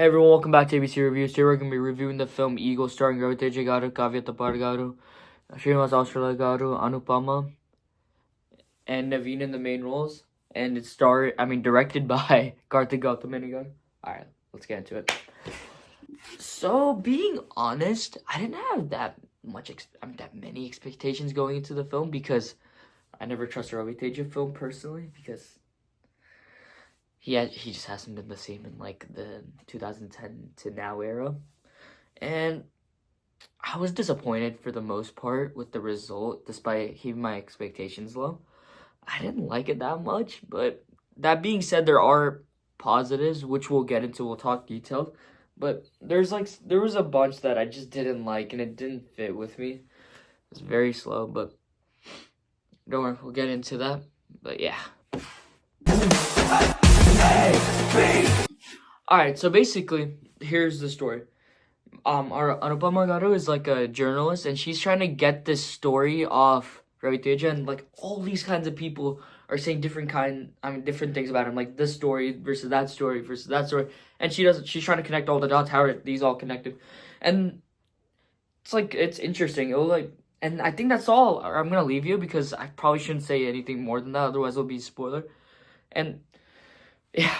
Hey everyone, welcome back to ABC Reviews. Today we're going to be reviewing the film Eagle starring Ravi Teja garu, Kavya Tapar garu, Srinivas Ausrala garu, Anupama, and Naveen in the main roles. And it's directed by Karthik Gautamani garu. Alright, let's get into it. So, being honest, I didn't have that many expectations going into the film because I never trust a Ravi Teja film personally because he just hasn't been the same in like the 2010 to now era. And I was disappointed for the most part with the result, despite keeping my expectations low. I didn't like it that much, but that being said, there are positives, which we'll get into. We'll talk detailed. But there was a bunch that I just didn't like, and it didn't fit with me. It's very slow, but don't worry, we'll get into that. But yeah. Alright, so basically, here's the story. Our Anupama garu is like a journalist, and she's trying to get this story off Ravi Teja, and like all these kinds of people are saying different things about him, like this story versus that story versus that story, and she's trying to connect all the dots. How are these all connected? And it's interesting. And I think that's all. I'm gonna leave you because I probably shouldn't say anything more than that, otherwise it'll be a spoiler. And yeah.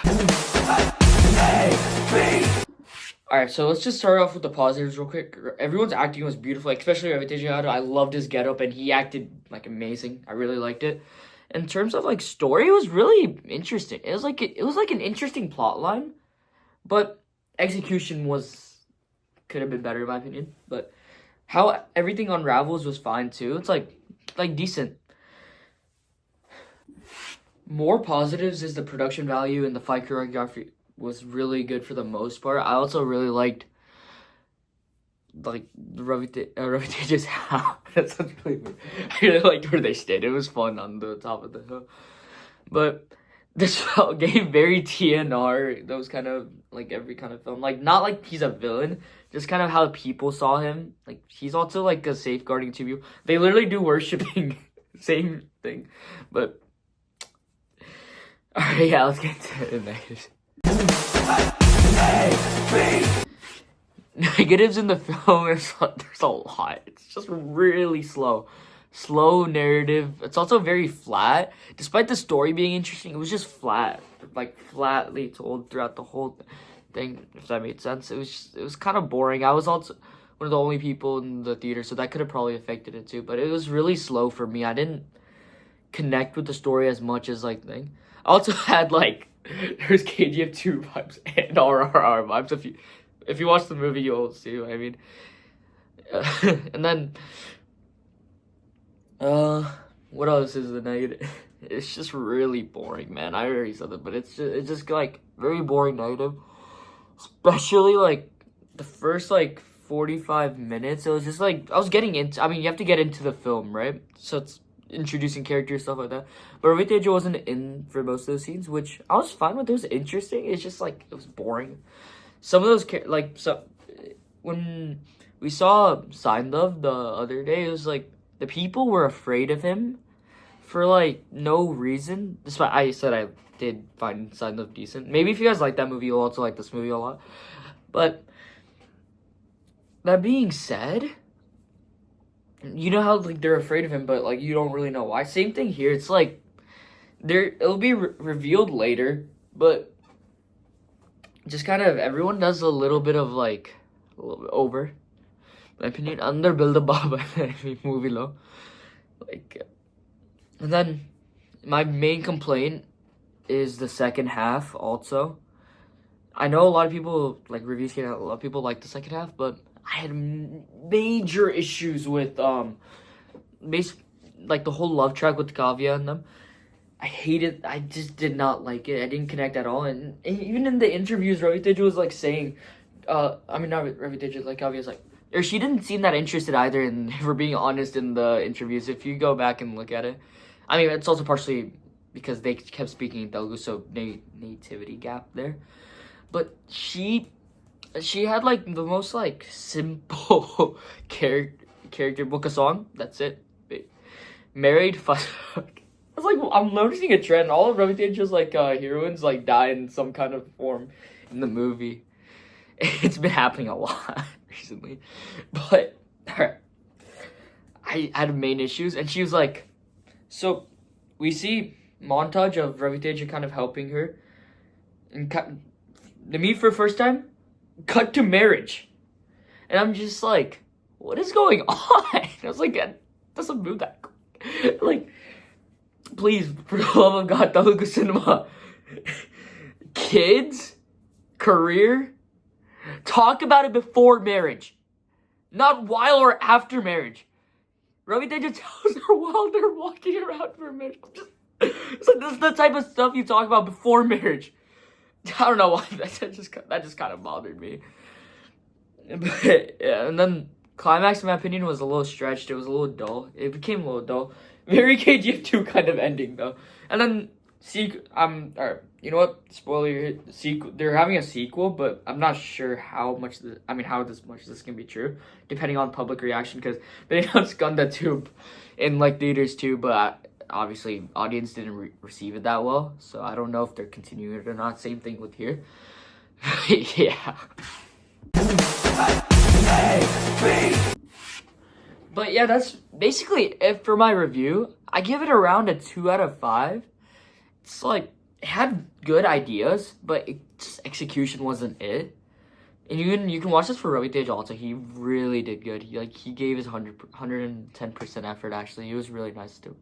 Alright, so let's just start off with the positives real quick. Everyone's acting was beautiful, especially Ravi Teja garu. I loved his getup, and he acted like amazing. I really liked it. In terms of like story, it was really interesting. It was like an interesting plot line, but execution could have been better in my opinion. But how everything unravels was fine too. It's like decent. More positives is the production value and the fight choreography was really good for the most part. I also really liked Ravi Teja's house. That sounds really weird. I really liked where they stayed. It was fun on the top of the hill. But this film gave very TNR, those kind of like every kind of film. Like not like he's a villain, just kind of how people saw him. Like he's also like a safeguarding to you. They literally do worshipping, same thing. But alright, yeah, let's get to the negatives. Negatives in the film, there's a lot. It's just really slow narrative. It's also very flat. Despite the story being interesting, it was just flat, like flatly told throughout the whole thing, if that made sense. It was kind of boring. I was also one of the only people in the theater, so that could have probably affected it too, but it was really slow for me. I didn't connect with the story as much as I also had there's KGF 2 vibes and RRR vibes. If you watch the movie, you'll see what I mean. And then, what else is the negative? It's just really boring, man. I already said that, but it's just like very boring negative. Especially like the first 45 minutes. It was just I was getting into. I mean, you have to get into the film, right? So it's introducing characters, stuff like that. But Ravi Teja wasn't in for most of the scenes, which I was fine with. It was interesting. It's just it was boring. Some of those when we saw Sign Love the other day, it was the people were afraid of him for no reason. Despite I said I did find Sign Love decent. Maybe if you guys like that movie, you'll also like this movie a lot. But that being said, you know how they're afraid of him, but you don't really know why. Same thing here. It's it'll be revealed later, but just kind of everyone does a little bit of a little bit over. In my opinion, under build up movie low. And then my main complaint is the second half. Also, I know a lot of people reviews came out. A lot of people like the second half, but I had major issues with the whole love track with Kavya and them. I hated. I just did not like it. I didn't connect at all. And even in the interviews, Ravi Teja was saying, not Ravi Teja, Kavya's or she didn't seem that interested either. And if we're being honest in the interviews, if you go back and look at it, I mean, it's also partially because they kept speaking in Telugu, so nativity gap there. But she had the most simple character book a song. That's it. Married fuck. It's I'm noticing a trend. All of Ravi Teja's heroines die in some kind of form in the movie. It's been happening a lot recently. But alright. I had main issues, and she was like, so we see montage of Ravi Teja kind of helping her, and they meet for the first time, cut to marriage, and I'm just like, what is going on? I was like, that doesn't move that quick. Like, please, for the love of God, Telugu cinema, kids, career, talk about it before marriage, not while or after marriage. Ravi Teja tells her while they're walking around for marriage. It's like, this is the type of stuff you talk about before marriage. I don't know why that just kind of bothered me. But, yeah, and then climax, in my opinion, was a little stretched. It was a little dull. It became a little dull. Very KGF 2 kind of ending though. And then alright, you know what? Spoiler, they're having a sequel, but I'm not sure how much this can be true, depending on public reaction, because they announced Gunda 2 in like theaters too, but obviously audience didn't receive it that well, so I don't know if they're continuing it or not. Same thing with here. Yeah. But yeah, that's basically it for my review. I give it around a 2 out of 5. It's like, it had good ideas, but execution wasn't it. And you can watch this for Ravi Teja also. He really did good. He gave his 110% effort. Actually, it was really nice to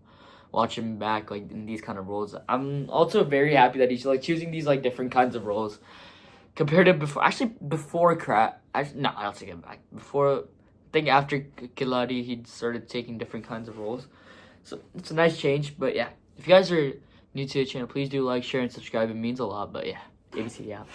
watch him back like in these kind of roles. I'm also very happy that he's like choosing these like different kinds of roles compared to before. Actually, before no, I'll take it back. Before, I think after Kiladi, he started taking different kinds of roles. So it's a nice change. But yeah, if you guys are new to the channel, please do like, share, and subscribe. It means a lot. But yeah, ABC out.